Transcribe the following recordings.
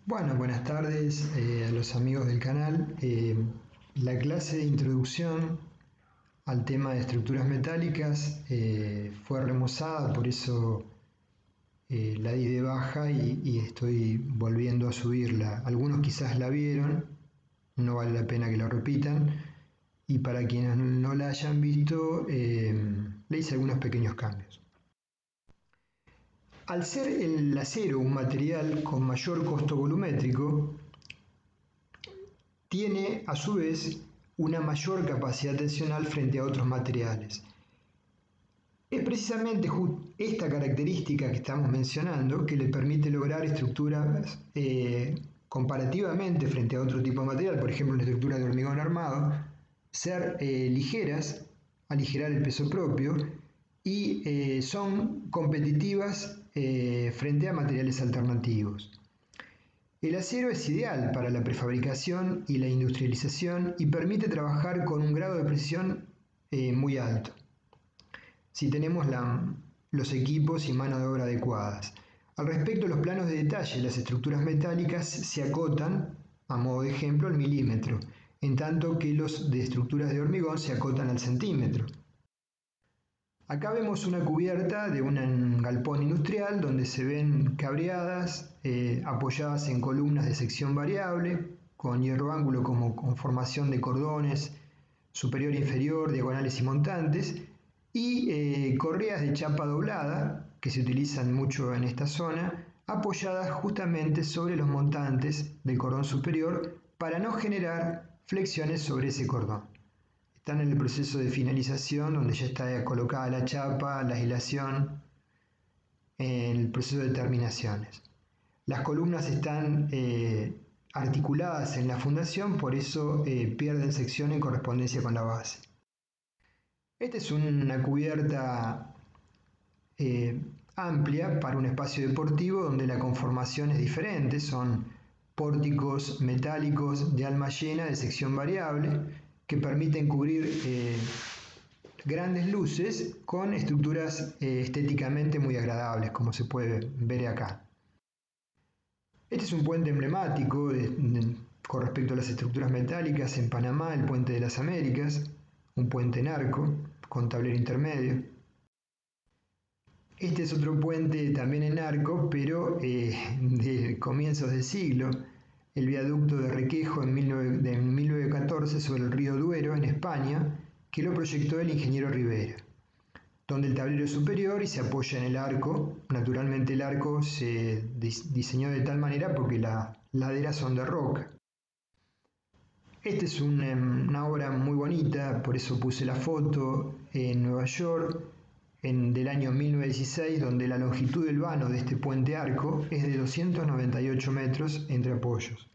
Bueno, buenas tardes a los amigos del canal. La clase de introducción al tema de estructuras metálicas fue remozada, por eso la di de baja y estoy volviendo a subirla. Algunos quizás la vieron, no vale la pena que lo repitan, y para quienes no la hayan visto, le hice algunos pequeños cambios. Al ser el acero un material con mayor costo volumétrico, tiene a su vez una mayor capacidad tensional frente a otros materiales. Es precisamente esta característica que estamos mencionando que le permite lograr estructuras comparativamente frente a otro tipo de material, por ejemplo una estructura de hormigón armado, ser ligeras, aligerar el peso propio y son competitivas frente a materiales alternativos. El acero es ideal para la prefabricación y la industrialización y permite trabajar con un grado de precisión muy alto, si tenemos los equipos y mano de obra adecuadas. Al respecto, los planos de detalle de las estructuras metálicas se acotan, a modo de ejemplo, al milímetro, en tanto que los de estructuras de hormigón se acotan al centímetro. Acá vemos una cubierta de un galpón industrial donde se ven cabreadas apoyadas en columnas de sección variable con hierro ángulo como conformación de cordones superior e inferior, diagonales y montantes, y correas de chapa doblada que se utilizan mucho en esta zona, apoyadas justamente sobre los montantes del cordón superior para no generar flexiones sobre ese cordón. Están en el proceso de finalización, donde ya está colocada la chapa, la aislación, en el proceso de terminaciones. Las columnas están articuladas en la fundación, por eso pierden sección en correspondencia con la base. Esta es una cubierta amplia para un espacio deportivo donde la conformación es diferente, son pórticos metálicos de alma llena de sección variable, que permiten cubrir grandes luces con estructuras estéticamente muy agradables, como se puede ver acá. Este es un puente emblemático con respecto a las estructuras metálicas en Panamá, el Puente de las Américas, un puente en arco con tablero intermedio. Este es otro puente también en arco, pero de comienzos del siglo, el viaducto de Requejo en 1914 sobre el río Duero, en España, que lo proyectó el ingeniero Rivera, donde el tablero es superior y se apoya en el arco. Naturalmente el arco se diseñó de tal manera porque las laderas son de roca. Esta es una obra muy bonita, por eso puse la foto, en Nueva York, del año 1916, donde la longitud del vano de este puente arco es de 298 metros entre apoyos.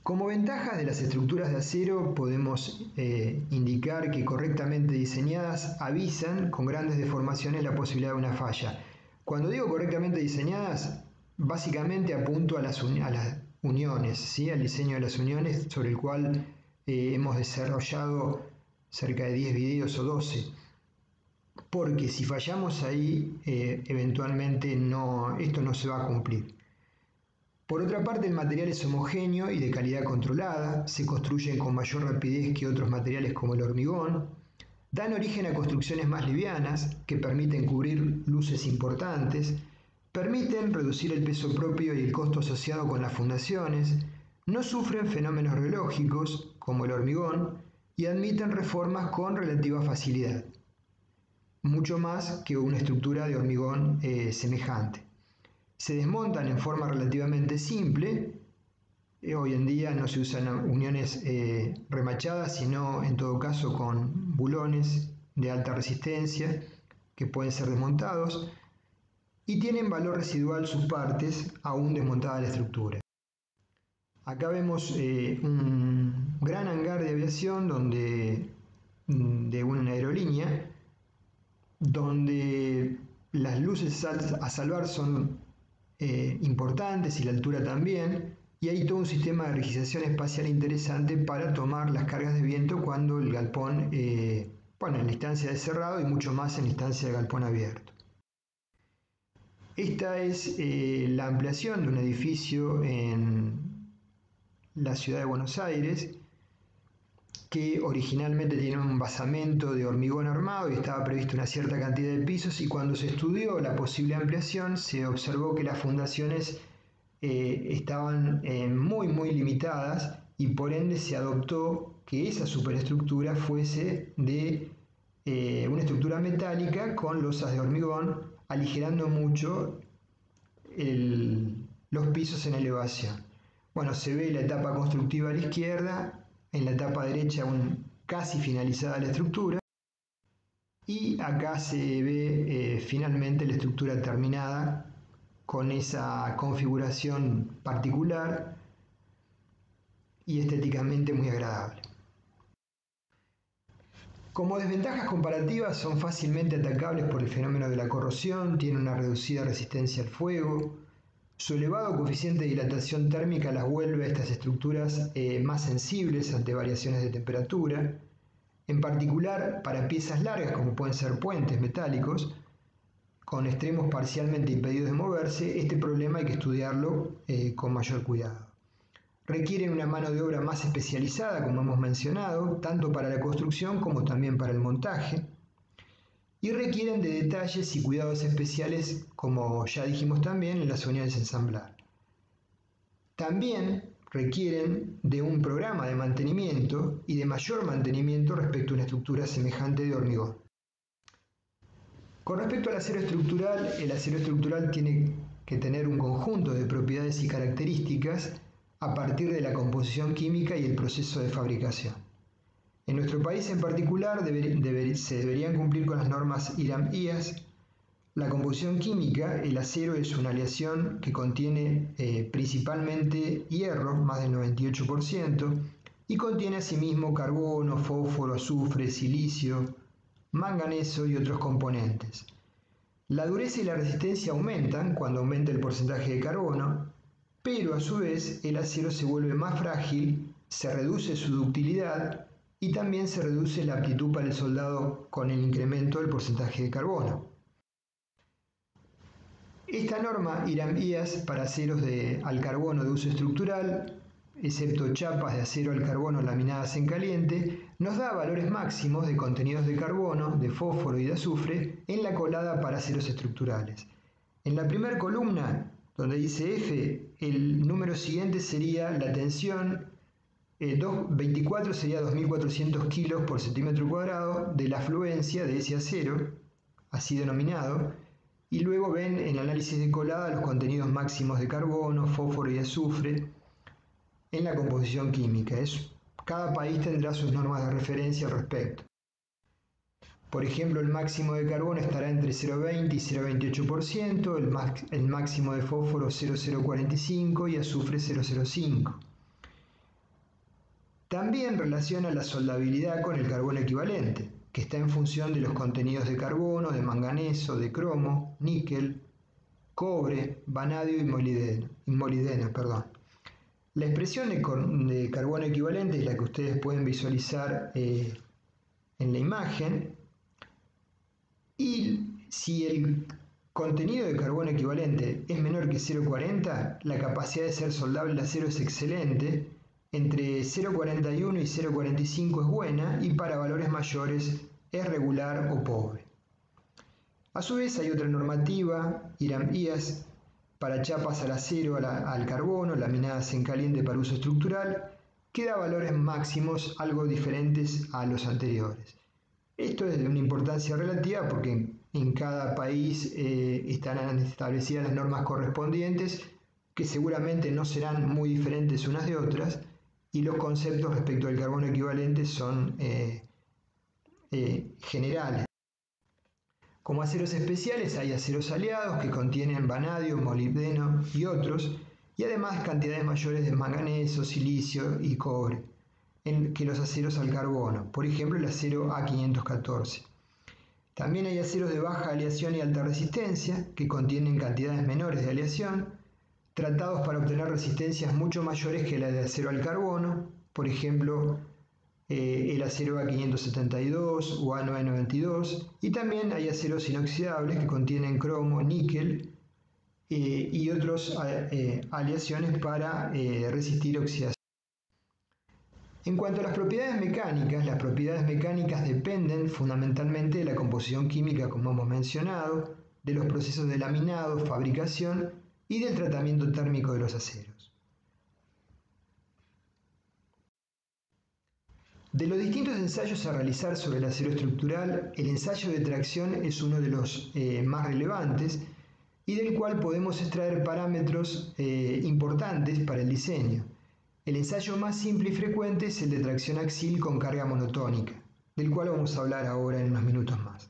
Como ventajas de las estructuras de acero podemos indicar que correctamente diseñadas avisan con grandes deformaciones la posibilidad de una falla. Cuando digo correctamente diseñadas, básicamente apunto a las uniones, ¿sí? Al diseño de las uniones, sobre el cual hemos desarrollado cerca de 10 videos o 12. Porque si fallamos ahí, eventualmente esto no se va a cumplir. Por otra parte, el material es homogéneo y de calidad controlada, se construyen con mayor rapidez que otros materiales como el hormigón, dan origen a construcciones más livianas que permiten cubrir luces importantes, permiten reducir el peso propio y el costo asociado con las fundaciones, no sufren fenómenos reológicos como el hormigón y admiten reformas con relativa facilidad, mucho más que una estructura de hormigón semejante. Se desmontan en forma relativamente simple. Hoy en día no se usan uniones remachadas, sino en todo caso con bulones de alta resistencia que pueden ser desmontados y tienen valor residual sus partes aún desmontada la estructura. Acá vemos un gran hangar de aviación de una aerolínea, donde las luces a salvar son importantes y la altura también, y hay todo un sistema de registración espacial interesante para tomar las cargas de viento cuando el galpón, en la instancia de cerrado y mucho más en la instancia de galpón abierto. Esta es la ampliación de un edificio en la ciudad de Buenos Aires, que originalmente tiene un basamento de hormigón armado y estaba previsto una cierta cantidad de pisos, y cuando se estudió la posible ampliación se observó que las fundaciones estaban muy limitadas, y por ende se adoptó que esa superestructura fuese de una estructura metálica con losas de hormigón, aligerando mucho los pisos en elevación. Bueno, se ve la etapa constructiva a la izquierda, en la etapa derecha casi finalizada la estructura, y acá se ve finalmente la estructura terminada con esa configuración particular y estéticamente muy agradable. Como desventajas comparativas, son fácilmente atacables por el fenómeno de la corrosión, tienen una reducida resistencia al fuego, su elevado coeficiente de dilatación térmica las vuelve a estas estructuras más sensibles ante variaciones de temperatura, en particular para piezas largas como pueden ser puentes metálicos, con extremos parcialmente impedidos de moverse. Este problema hay que estudiarlo con mayor cuidado. Requieren una mano de obra más especializada, como hemos mencionado, tanto para la construcción como también para el montaje, y requieren de detalles y cuidados especiales, como ya dijimos también, en las unidades de ensamblar. También requieren de un programa de mantenimiento y de mayor mantenimiento respecto a una estructura semejante de hormigón. Con respecto al acero estructural, el acero estructural tiene que tener un conjunto de propiedades y características a partir de la composición química y el proceso de fabricación. En nuestro país en particular se deberían cumplir con las normas IRAM-IAS. La composición química: el acero es una aleación que contiene principalmente hierro, más del 98%, y contiene asimismo carbono, fósforo, azufre, silicio, manganeso y otros componentes. La dureza y la resistencia aumentan cuando aumenta el porcentaje de carbono, pero a su vez el acero se vuelve más frágil, se reduce su ductilidad y también se reduce la aptitud para el soldado con el incremento del porcentaje de carbono. Esta norma IRAM-IAS para aceros al carbono de uso estructural, excepto chapas de acero al carbono laminadas en caliente, nos da valores máximos de contenidos de carbono, de fósforo y de azufre en la colada para aceros estructurales. En la primera columna, donde dice F, el número siguiente sería la tensión, 24 sería 2.400 kilos por centímetro cuadrado de la afluencia de ese acero, así denominado, y luego ven en el análisis de colada los contenidos máximos de carbono, fósforo y azufre en la composición química. Cada país tendrá sus normas de referencia al respecto. Por ejemplo, el máximo de carbono estará entre 0,20 y 0,28%, el máximo de fósforo 0,045 y azufre 0,05. También relaciona la soldabilidad con el carbono equivalente, que está en función de los contenidos de carbono, de manganeso, de cromo, níquel, cobre, vanadio y molibdeno. La expresión de carbono equivalente es la que ustedes pueden visualizar en la imagen, y si el contenido de carbono equivalente es menor que 0,40, la capacidad de ser soldable del acero es excelente. Entre 0,41 y 0,45 es buena, y para valores mayores es regular o pobre. A su vez hay otra normativa, IRAM-IAS, para chapas al acero al carbono laminadas en caliente para uso estructural, que da valores máximos algo diferentes a los anteriores. Esto es de una importancia relativa porque en cada país estarán establecidas las normas correspondientes, que seguramente no serán muy diferentes unas de otras, y los conceptos respecto al carbono equivalente son generales. Como aceros especiales hay aceros aliados que contienen vanadio, molibdeno y otros, y además cantidades mayores de manganeso, silicio y cobre que los aceros al carbono, por ejemplo el acero A514. También hay aceros de baja aleación y alta resistencia que contienen cantidades menores de aleación, tratados para obtener resistencias mucho mayores que la de acero al carbono, por ejemplo el acero A572 o A992, y también hay aceros inoxidables que contienen cromo, níquel y otras aleaciones para resistir oxidación. En cuanto a las propiedades mecánicas dependen fundamentalmente de la composición química, como hemos mencionado, de los procesos de laminado, fabricación y del tratamiento térmico de los aceros. De los distintos ensayos a realizar sobre el acero estructural, el ensayo de tracción es uno de los más relevantes y del cual podemos extraer parámetros importantes para el diseño. El ensayo más simple y frecuente es el de tracción axil con carga monotónica, del cual vamos a hablar ahora en unos minutos más.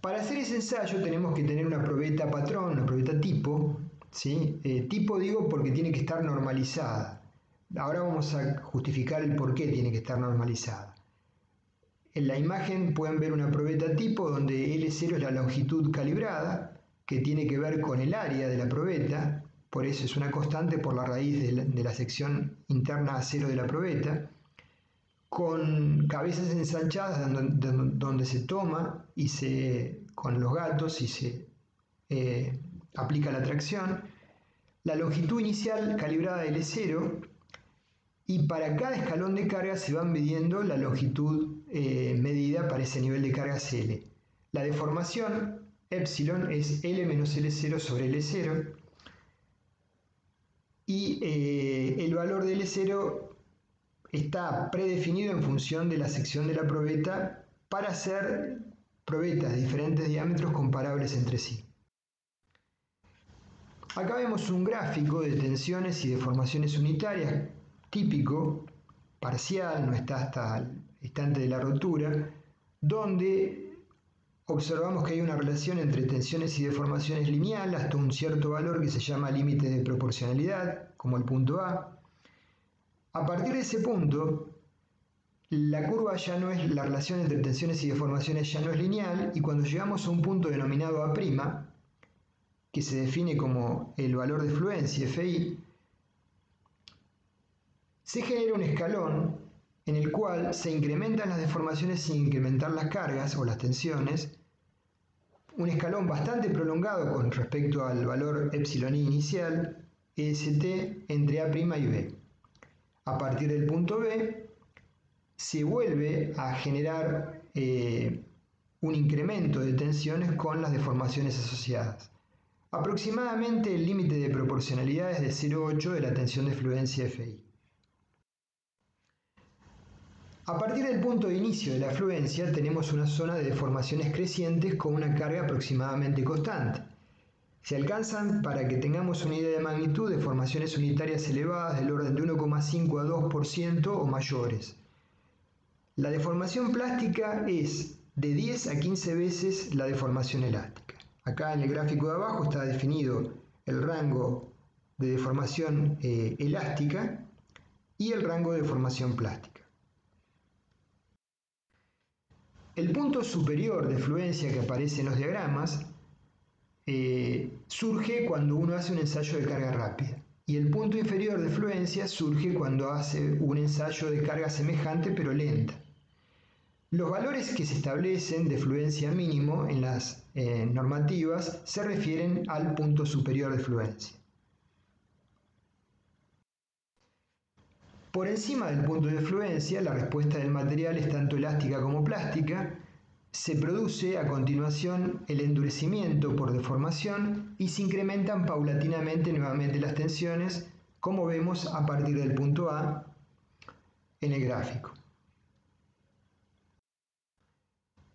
Para hacer ese ensayo tenemos que tener una probeta patrón, una probeta tipo, ¿sí? Tipo digo porque tiene que estar normalizada. Ahora vamos a justificar el por qué tiene que estar normalizada. En la imagen pueden ver una probeta tipo donde L0 es la longitud calibrada, que tiene que ver con el área de la probeta, por eso es una constante por la raíz de la sección interna a cero de la probeta, con cabezas ensanchadas donde se toma con los gatos y se aplica la tracción, la longitud inicial calibrada de L0, y para cada escalón de carga se van midiendo la longitud medida para ese nivel de cargas L. La deformación epsilon es L menos L0 sobre L0, y el valor de L0 está predefinido en función de la sección de la probeta para hacer probetas de diferentes diámetros comparables entre sí. Acá vemos un gráfico de tensiones y deformaciones unitarias típico, parcial, no está hasta el instante de la rotura, donde observamos que hay una relación entre tensiones y deformaciones lineal hasta un cierto valor que se llama límite de proporcionalidad, como el punto A. A partir de ese punto, la curva ya no es, la relación entre tensiones y deformaciones ya no es lineal, y cuando llegamos a un punto denominado A', que se define como el valor de fluencia, Fi, se genera un escalón en el cual se incrementan las deformaciones sin incrementar las cargas o las tensiones, un escalón bastante prolongado con respecto al valor epsilon i inicial, EST entre A' y B. A partir del punto B se vuelve a generar un incremento de tensiones con las deformaciones asociadas. Aproximadamente el límite de proporcionalidad es de 0,8 de la tensión de fluencia Fi. A partir del punto de inicio de la fluencia tenemos una zona de deformaciones crecientes con una carga aproximadamente constante. Se alcanzan, para que tengamos una idea de magnitud, deformaciones unitarias elevadas del orden de 1,5 a 2% o mayores. La deformación plástica es de 10 a 15 veces la deformación elástica. Acá en el gráfico de abajo está definido el rango de deformación elástica y el rango de deformación plástica. El punto superior de fluencia que aparece en los diagramas surge cuando uno hace un ensayo de carga rápida, y el punto inferior de fluencia surge cuando hace un ensayo de carga semejante pero lenta. Los valores que se establecen de fluencia mínimo en las normativas se refieren al punto superior de fluencia. Por encima del punto de fluencia, la respuesta del material es tanto elástica como plástica. Se produce a continuación el endurecimiento por deformación y se incrementan paulatinamente nuevamente las tensiones, como vemos a partir del punto A en el gráfico.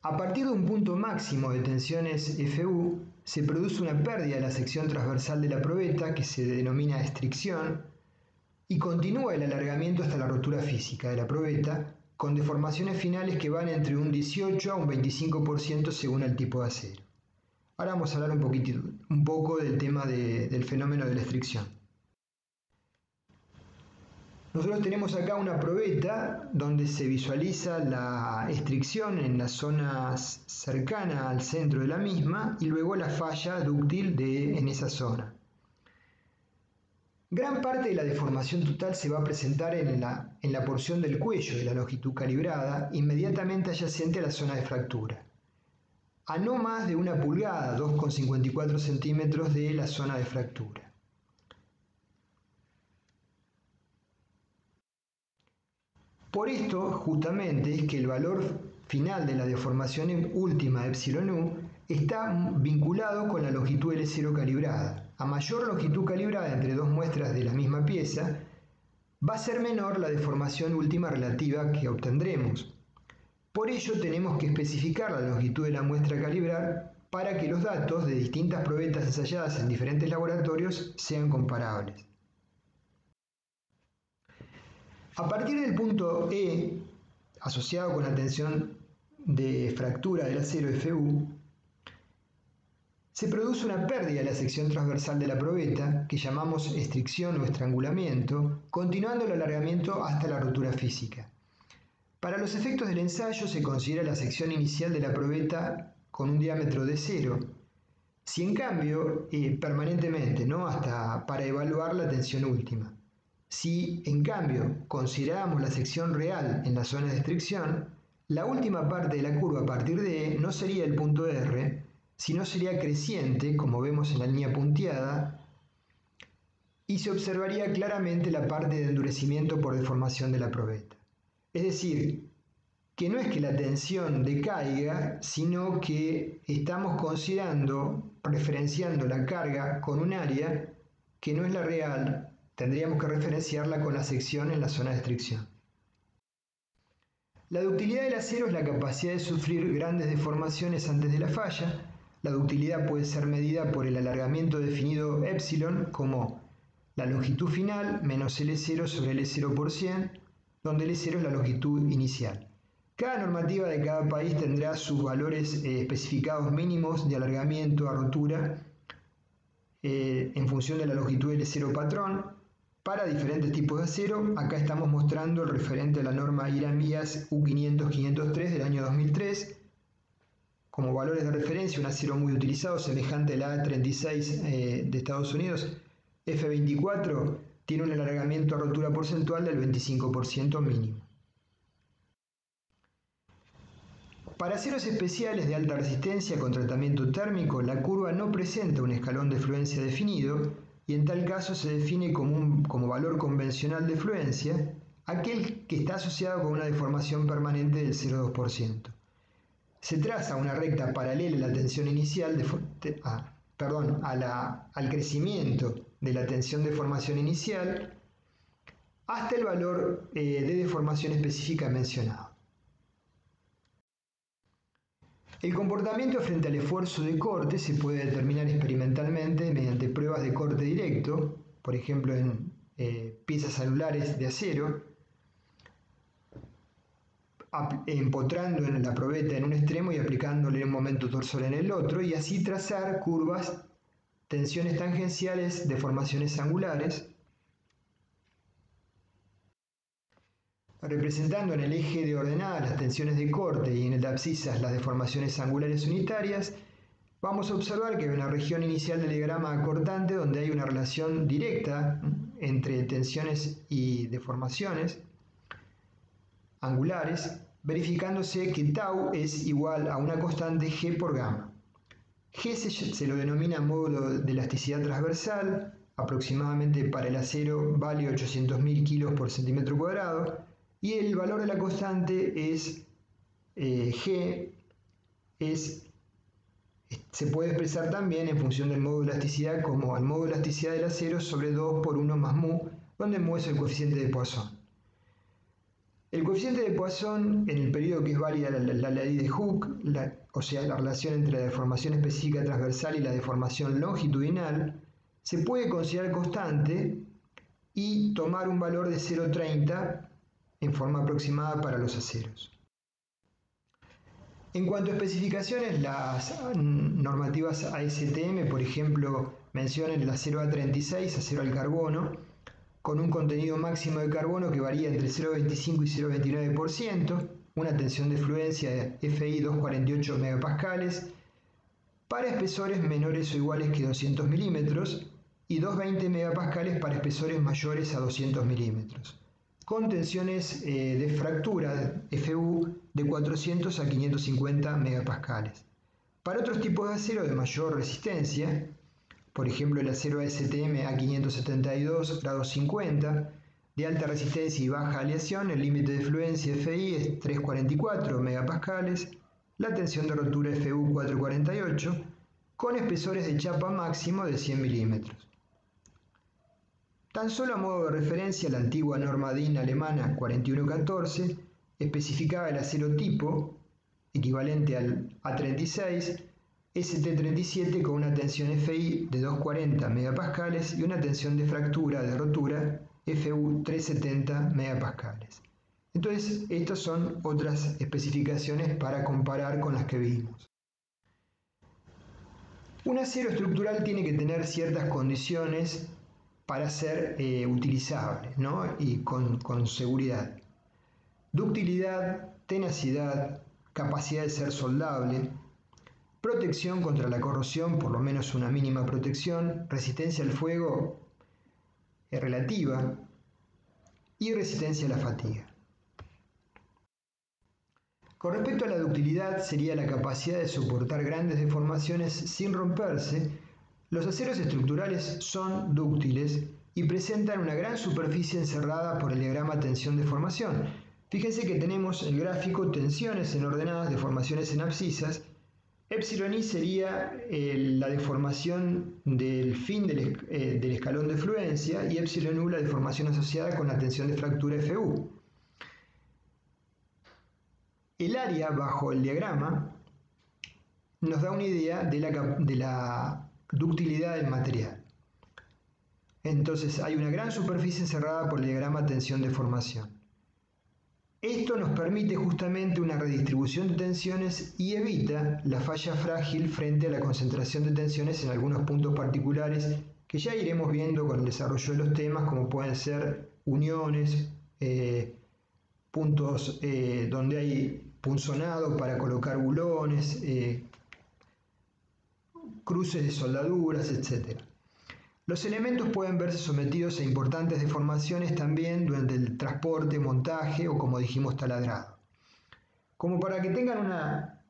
A partir de un punto máximo de tensiones Fu, se produce una pérdida de la sección transversal de la probeta, que se denomina estricción, y continúa el alargamiento hasta la rotura física de la probeta, con deformaciones finales que van entre un 18 a un 25% según el tipo de acero. Ahora vamos a hablar un poco del tema del fenómeno de la estricción. Nosotros tenemos acá una probeta donde se visualiza la estricción en la zona cercana al centro de la misma y luego la falla dúctil en esa zona. Gran parte de la deformación total se va a presentar en la porción del cuello de la longitud calibrada, inmediatamente adyacente a la zona de fractura. a no más de 1 pulgada, 2,54 centímetros de la zona de fractura. Por esto, justamente, es que el valor final de la deformación última epsilon u está vinculado con la longitud L0 calibrada. A mayor longitud calibrada entre dos muestras de la misma pieza, va a ser menor la deformación última relativa que obtendremos. Por ello tenemos que especificar la longitud de la muestra a calibrar para que los datos de distintas probetas ensayadas en diferentes laboratorios sean comparables. A partir del punto E, asociado con la tensión de fractura del acero Fu, se produce una pérdida de la sección transversal de la probeta, que llamamos estricción o estrangulamiento, continuando el alargamiento hasta la rotura física. Para los efectos del ensayo se considera la sección inicial de la probeta con un diámetro de 0. Si en cambio, permanentemente, ¿no? Hasta para evaluar la tensión última. Si en cambio consideramos la sección real en la zona de estricción, la última parte de la curva a partir de E no sería el punto R, sino sería creciente, como vemos en la línea punteada, y se observaría claramente la parte de endurecimiento por deformación de la probeta. Es decir, que no es que la tensión decaiga, sino que estamos referenciando la carga con un área que no es la real, tendríamos que referenciarla con la sección en la zona de estricción. La ductilidad del acero es la capacidad de sufrir grandes deformaciones antes de la falla. La ductilidad puede ser medida por el alargamiento definido epsilon como la longitud final menos L0 sobre L0 por 100, donde L0 es la longitud inicial. Cada normativa de cada país tendrá sus valores especificados mínimos de alargamiento a rotura en función de la longitud L0 patrón. Para diferentes tipos de acero, acá estamos mostrando el referente a la norma IRAM-IAS U500-503 del año 2003. Como valores de referencia, un acero muy utilizado, semejante al A36 de Estados Unidos, F24, tiene un alargamiento a rotura porcentual del 25% mínimo. Para aceros especiales de alta resistencia con tratamiento térmico, la curva no presenta un escalón de fluencia definido y en tal caso se define como valor convencional de fluencia aquel que está asociado con una deformación permanente del 0,2%. Se traza una recta paralela a la tensión inicial al crecimiento de la tensión de formación inicial hasta el valor de deformación específica mencionado. El comportamiento frente al esfuerzo de corte se puede determinar experimentalmente mediante pruebas de corte directo, por ejemplo en piezas anulares de acero, empotrando en la probeta en un extremo y aplicándole un momento torsor en el otro, y así trazar curvas, tensiones tangenciales, deformaciones angulares, representando en el eje de ordenadas las tensiones de corte y en el de abscisas las deformaciones angulares unitarias. Vamos a observar que hay una región inicial del diagrama cortante donde hay una relación directa entre tensiones y deformaciones angulares, verificándose que tau es igual a una constante G por gamma. G se lo denomina módulo de elasticidad transversal, aproximadamente para el acero vale 800.000 kilos por centímetro cuadrado, y el valor de la constante es G, se puede expresar también en función del módulo de elasticidad como el módulo de elasticidad del acero sobre 2 por 1 más mu, donde mu es el coeficiente de Poisson. El coeficiente de Poisson, en el periodo que es válida la ley de Hooke, o sea, la relación entre la deformación específica transversal y la deformación longitudinal, se puede considerar constante y tomar un valor de 0,30 en forma aproximada para los aceros. En cuanto a especificaciones, las normativas ASTM, por ejemplo, mencionan el acero A36, acero al carbono, con un contenido máximo de carbono que varía entre 0,25 y 0,29%, una tensión de fluencia de FI 248 megapascales, para espesores menores o iguales que 200 milímetros y 220 megapascales para espesores mayores a 200 milímetros, con tensiones de fractura FU de 400 a 550 megapascales. Para otros tipos de acero de mayor resistencia, por ejemplo el acero ASTM A572 grado 50, de alta resistencia y baja aleación, el límite de fluencia FI es 344 megapascales, la tensión de rotura FU 448, con espesores de chapa máximo de 100 milímetros. Tan solo a modo de referencia, la antigua norma DIN alemana 4114 especificaba el acero tipo, equivalente al A36, ST37 con una tensión FI de 240 megapascales y una tensión de fractura de rotura FU 370 megapascales. Entonces, estas son otras especificaciones para comparar con las que vimos. Un acero estructural tiene que tener ciertas condiciones para ser utilizable, ¿no? Y con seguridad. Ductilidad, tenacidad, capacidad de ser soldable, protección contra la corrosión, por lo menos una mínima protección, resistencia al fuego relativa y resistencia a la fatiga. Con respecto a la ductilidad, sería la capacidad de soportar grandes deformaciones sin romperse. Los aceros estructurales son dúctiles y presentan una gran superficie encerrada por el diagrama tensión-deformación. Fíjense que tenemos el gráfico tensiones en ordenadas, deformaciones en abscisas. Epsilon I sería la deformación del fin del escalón de fluencia y epsilon U la deformación asociada con la tensión de fractura FU. El área bajo el diagrama nos da una idea de la ductilidad del material. Entonces hay una gran superficie encerrada por el diagrama tensión-deformación. Esto nos permite justamente una redistribución de tensiones y evita la falla frágil frente a la concentración de tensiones en algunos puntos particulares que ya iremos viendo con el desarrollo de los temas, como pueden ser uniones, puntos donde hay punzonado para colocar bulones, cruces de soldaduras, etc. Los elementos pueden verse sometidos a importantes deformaciones también durante el transporte, montaje o, como dijimos, taladrado. Como para que tengan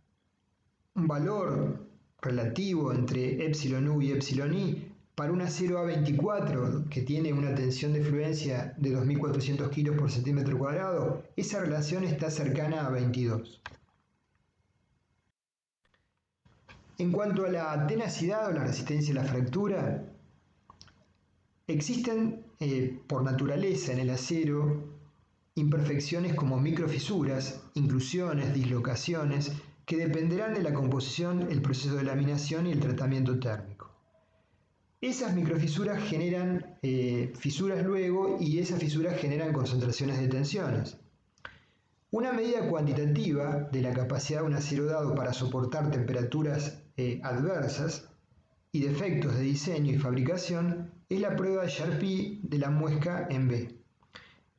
un valor relativo entre epsilon U y epsilon I, para un acero A24 que tiene una tensión de fluencia de 2.400 kilos por centímetro cuadrado, esa relación está cercana a 22. En cuanto a la tenacidad o la resistencia a la fractura, existen por naturaleza en el acero imperfecciones como microfisuras, inclusiones, dislocaciones, que dependerán de la composición, el proceso de laminación y el tratamiento térmico. Esas microfisuras generan fisuras luego y esas fisuras generan concentraciones de tensiones. Una medida cuantitativa de la capacidad de un acero dado para soportar temperaturas adversas y defectos de diseño y fabricación es la prueba de Charpy de la muesca en B.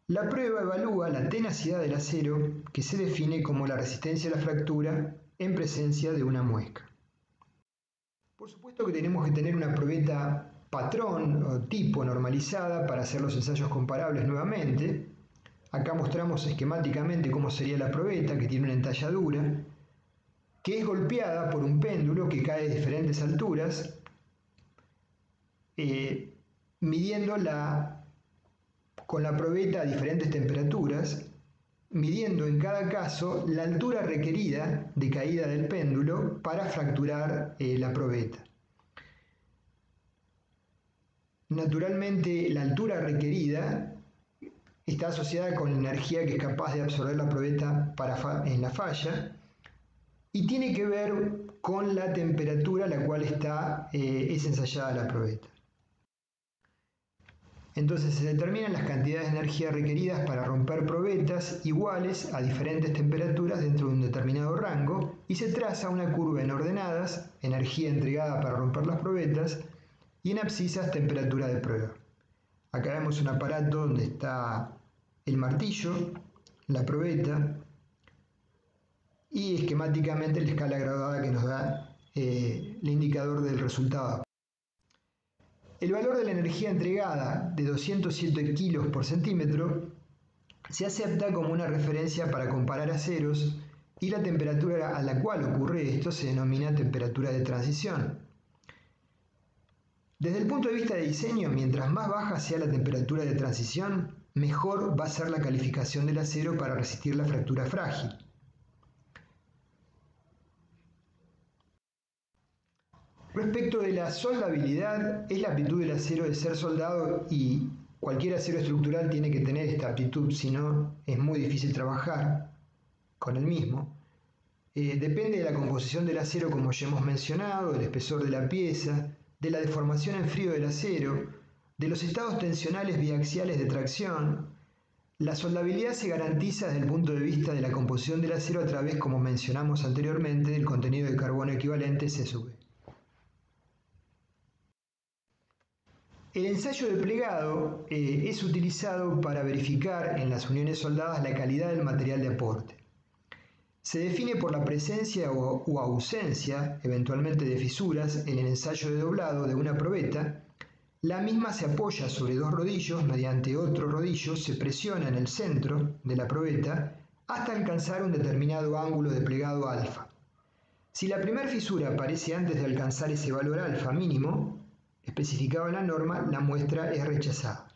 La prueba evalúa la tenacidad del acero, que se define como la resistencia a la fractura en presencia de una muesca. Por supuesto que tenemos que tener una probeta patrón o tipo normalizada para hacer los ensayos comparables nuevamente. Acá mostramos esquemáticamente cómo sería la probeta, que tiene una entalladura, que es golpeada por un péndulo que cae de diferentes alturas, midiendo con la probeta a diferentes temperaturas, midiendo en cada caso la altura requerida de caída del péndulo para fracturar la probeta. Naturalmente, la altura requerida está asociada con la energía que es capaz de absorber la probeta en la falla y tiene que ver con la temperatura a la cual es ensayada la probeta. Entonces se determinan las cantidades de energía requeridas para romper probetas iguales a diferentes temperaturas dentro de un determinado rango y se traza una curva en ordenadas, energía entregada para romper las probetas, y en abscisas, temperatura de prueba. Acá vemos un aparato donde está el martillo, la probeta y esquemáticamente la escala graduada que nos da el indicador del resultado. El valor de la energía entregada de 207 kilos por centímetro se acepta como una referencia para comparar aceros y la temperatura a la cual ocurre esto se denomina temperatura de transición. Desde el punto de vista de diseño, mientras más baja sea la temperatura de transición, mejor va a ser la calificación del acero para resistir la fractura frágil. Respecto de la soldabilidad, es la aptitud del acero de ser soldado y cualquier acero estructural tiene que tener esta aptitud, si no es muy difícil trabajar con el mismo. Depende de la composición del acero, como ya hemos mencionado, del espesor de la pieza, de la deformación en frío del acero, de los estados tensionales biaxiales de tracción. La soldabilidad se garantiza desde el punto de vista de la composición del acero a través, como mencionamos anteriormente, del contenido de carbono equivalente C/V. El ensayo de plegado es utilizado para verificar en las uniones soldadas la calidad del material de aporte. Se define por la presencia o ausencia, eventualmente de fisuras, en el ensayo de doblado de una probeta. La misma se apoya sobre dos rodillos, mediante otro rodillo se presiona en el centro de la probeta hasta alcanzar un determinado ángulo de plegado alfa. Si la primera fisura aparece antes de alcanzar ese valor alfa mínimo, especificado en la norma, la muestra es rechazada.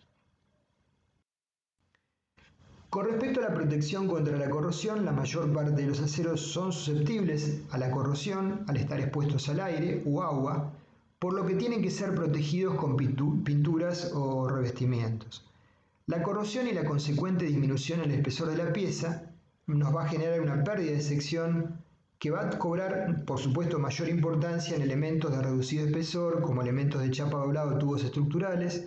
Con respecto a la protección contra la corrosión, la mayor parte de los aceros son susceptibles a la corrosión al estar expuestos al aire o agua, por lo que tienen que ser protegidos con pinturas o revestimientos. La corrosión y la consecuente disminución en el espesor de la pieza nos va a generar una pérdida de sección que va a cobrar, por supuesto, mayor importancia en elementos de reducido espesor, como elementos de chapa doblado o tubos estructurales.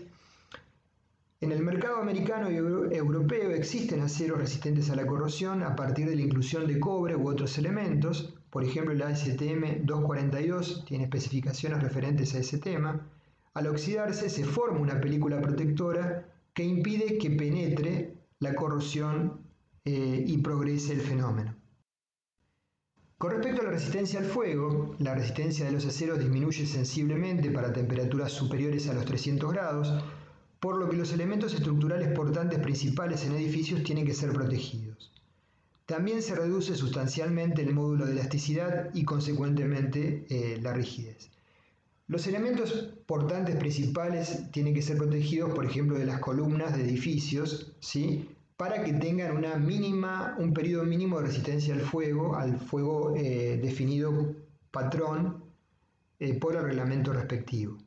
En el mercado americano y europeo existen aceros resistentes a la corrosión a partir de la inclusión de cobre u otros elementos. Por ejemplo, el ASTM 242 tiene especificaciones referentes a ese tema. Al oxidarse se forma una película protectora que impide que penetre la corrosión y progrese el fenómeno. Con respecto a la resistencia al fuego, la resistencia de los aceros disminuye sensiblemente para temperaturas superiores a los 300 grados, por lo que los elementos estructurales portantes principales en edificios tienen que ser protegidos. También se reduce sustancialmente el módulo de elasticidad y consecuentemente la rigidez. Los elementos portantes principales tienen que ser protegidos, por ejemplo, de las columnas de edificios, ¿sí?, para que tengan un periodo mínimo de resistencia al fuego definido patrón por el reglamento respectivo.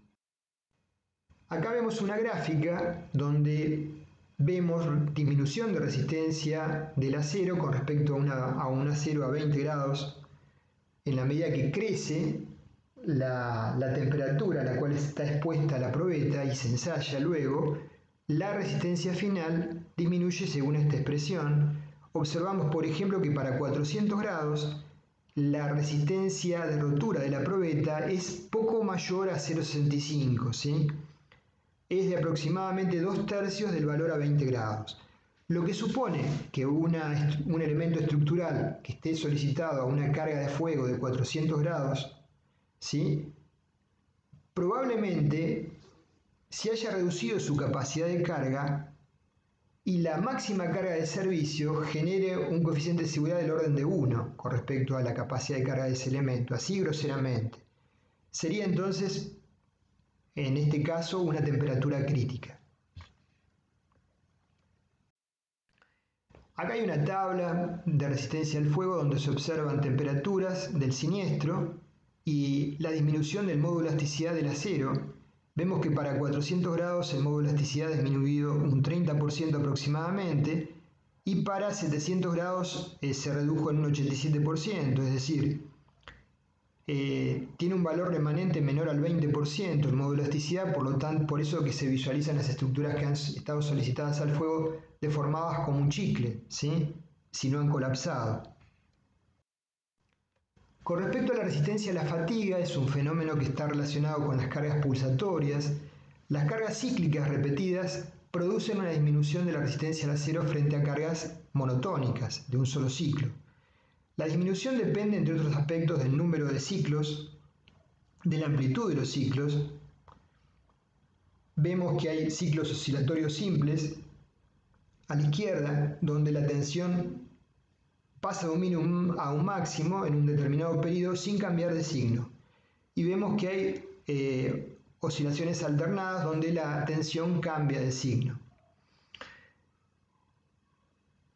Acá vemos una gráfica donde vemos disminución de resistencia del acero con respecto a un acero a 20 grados en la medida que crece la temperatura a la cual está expuesta la probeta y se ensaya luego. La resistencia final disminuye según esta expresión. Observamos, por ejemplo, que para 400 grados la resistencia de rotura de la probeta es poco mayor a 0,65, ¿sí? Es de aproximadamente 2/3 del valor a 20 grados, lo que supone que un elemento estructural que esté solicitado a una carga de fuego de 400 grados, ¿sí?, probablemente se haya reducido su capacidad de carga y la máxima carga de servicio genere un coeficiente de seguridad del orden de 1 con respecto a la capacidad de carga de ese elemento, así groseramente. Sería entonces, en este caso, una temperatura crítica. Acá hay una tabla de resistencia al fuego donde se observan temperaturas del siniestro y la disminución del módulo de elasticidad del acero. Vemos que para 400 grados el módulo de elasticidad ha disminuido un 30% aproximadamente y para 700 grados se redujo en un 87%, es decir, tiene un valor remanente menor al 20% el módulo de elasticidad, por lo tanto, por eso que se visualizan las estructuras que han estado solicitadas al fuego deformadas como un chicle, ¿sí?, si no han colapsado. Con respecto a la resistencia a la fatiga, es un fenómeno que está relacionado con las cargas pulsatorias. Las cargas cíclicas repetidas producen una disminución de la resistencia al acero frente a cargas monotónicas de un solo ciclo. La disminución depende, entre otros aspectos, del número de ciclos, de la amplitud de los ciclos. Vemos que hay ciclos oscilatorios simples a la izquierda, donde la tensión pasa de un mínimo a un máximo en un determinado periodo sin cambiar de signo. Y vemos que hay oscilaciones alternadas donde la tensión cambia de signo.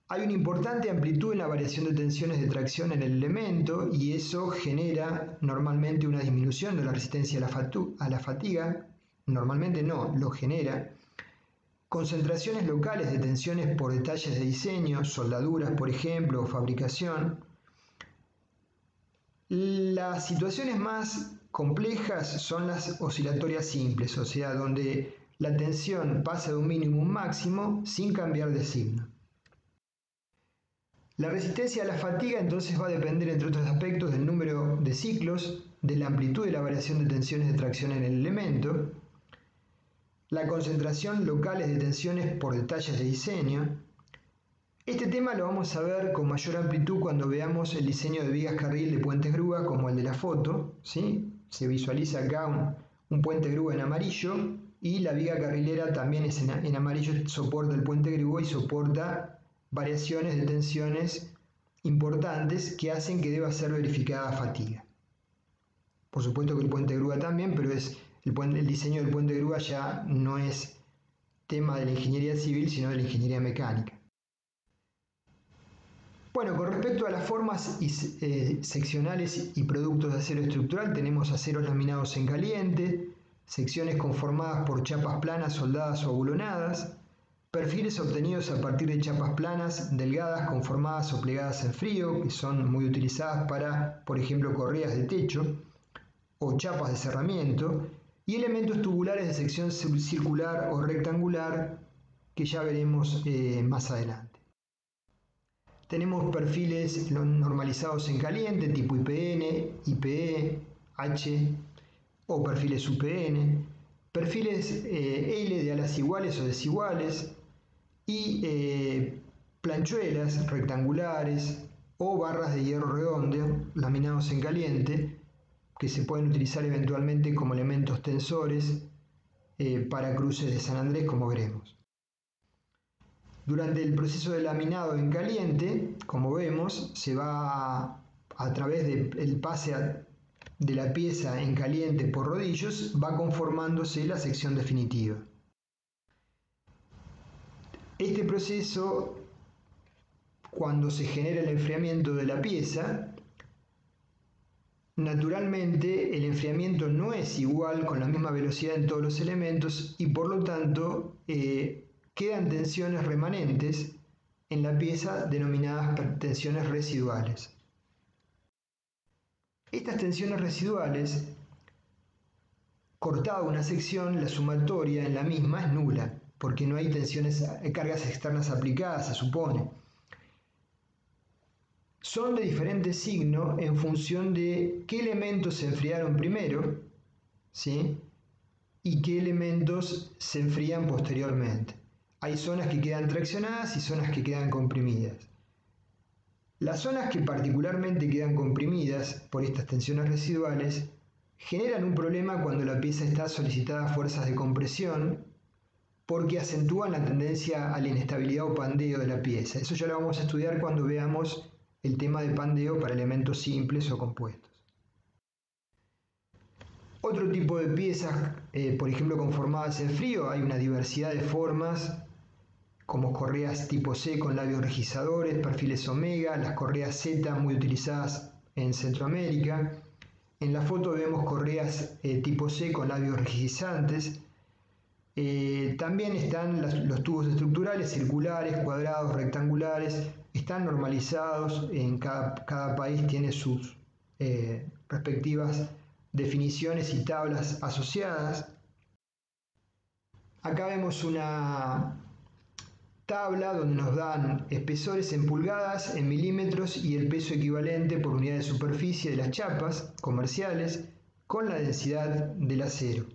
Hay una importante amplitud en la variación de tensiones de tracción en el elemento y eso genera normalmente una disminución de la resistencia a la fatiga. Normalmente no, lo genera. Concentraciones locales de tensiones por detalles de diseño, soldaduras por ejemplo, o fabricación. Las situaciones más complejas son las oscilatorias simples, o sea, donde la tensión pasa de un mínimo a un máximo sin cambiar de signo. La resistencia a la fatiga entonces va a depender, entre otros aspectos, del número de ciclos, de la amplitud de la variación de tensiones de tracción en el elemento, la concentración locales de tensiones por detalles de diseño. Este tema lo vamos a ver con mayor amplitud cuando veamos el diseño de vigas carril de puentes grúa como el de la foto, ¿sí? Se visualiza acá un puente grúa en amarillo y la viga carrilera también es en amarillo, soporta el puente grúa y soporta variaciones de tensiones importantes que hacen que deba ser verificada fatiga. Por supuesto que el puente grúa también, pero el diseño del puente grúa ya no es tema de la ingeniería civil, sino de la ingeniería mecánica. Bueno, con respecto a las formas seccionales y productos de acero estructural, tenemos aceros laminados en caliente, secciones conformadas por chapas planas soldadas o abulonadas, perfiles obtenidos a partir de chapas planas, delgadas, conformadas o plegadas en frío, que son muy utilizadas para, por ejemplo, correas de techo o chapas de cerramiento, y elementos tubulares de sección circular o rectangular, que ya veremos más adelante. Tenemos perfiles normalizados en caliente, tipo IPN, IPE, H o perfiles UPN, perfiles L de alas iguales o desiguales, y planchuelas rectangulares o barras de hierro redondo laminados en caliente que se pueden utilizar eventualmente como elementos tensores para cruces de San Andrés, como veremos. Durante el proceso de laminado en caliente, como vemos, se va a través del pase de la pieza en caliente por rodillos, va conformándose la sección definitiva. Este proceso, cuando se genera el enfriamiento de la pieza, naturalmente el enfriamiento no es igual con la misma velocidad en todos los elementos y por lo tanto quedan tensiones remanentes en la pieza denominadas tensiones residuales. Estas tensiones residuales, cortada una sección, la sumatoria en la misma es nula, porque no hay cargas externas aplicadas, se supone. Son de diferente signo en función de qué elementos se enfriaron primero, ¿sí? Y qué elementos se enfrían posteriormente. Hay zonas que quedan traccionadas y zonas que quedan comprimidas. Las zonas que particularmente quedan comprimidas por estas tensiones residuales generan un problema cuando la pieza está solicitada a fuerzas de compresión, porque acentúan la tendencia a la inestabilidad o pandeo de la pieza. Eso ya lo vamos a estudiar cuando veamos el tema de pandeo para elementos simples o compuestos. Otro tipo de piezas, por ejemplo conformadas en frío, hay una diversidad de formas, como correas tipo C con labios regizadores, perfiles omega, las correas Z muy utilizadas en Centroamérica. En la foto vemos correas tipo C con labios rigizantes. También están los tubos estructurales, circulares, cuadrados, rectangulares, están normalizados, en cada país tiene sus respectivas definiciones y tablas asociadas. Acá vemos una tabla donde nos dan espesores en pulgadas, en milímetros y el peso equivalente por unidad de superficie de las chapas comerciales con la densidad del acero.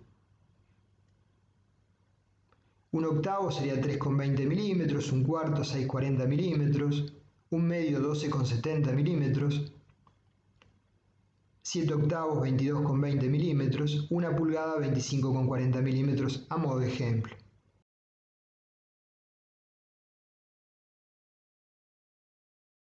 Un octavo sería 3,20 milímetros, un cuarto 6,40 milímetros, un medio 12,70 milímetros, 7 octavos 22,20 milímetros, una pulgada 25,40 milímetros a modo de ejemplo.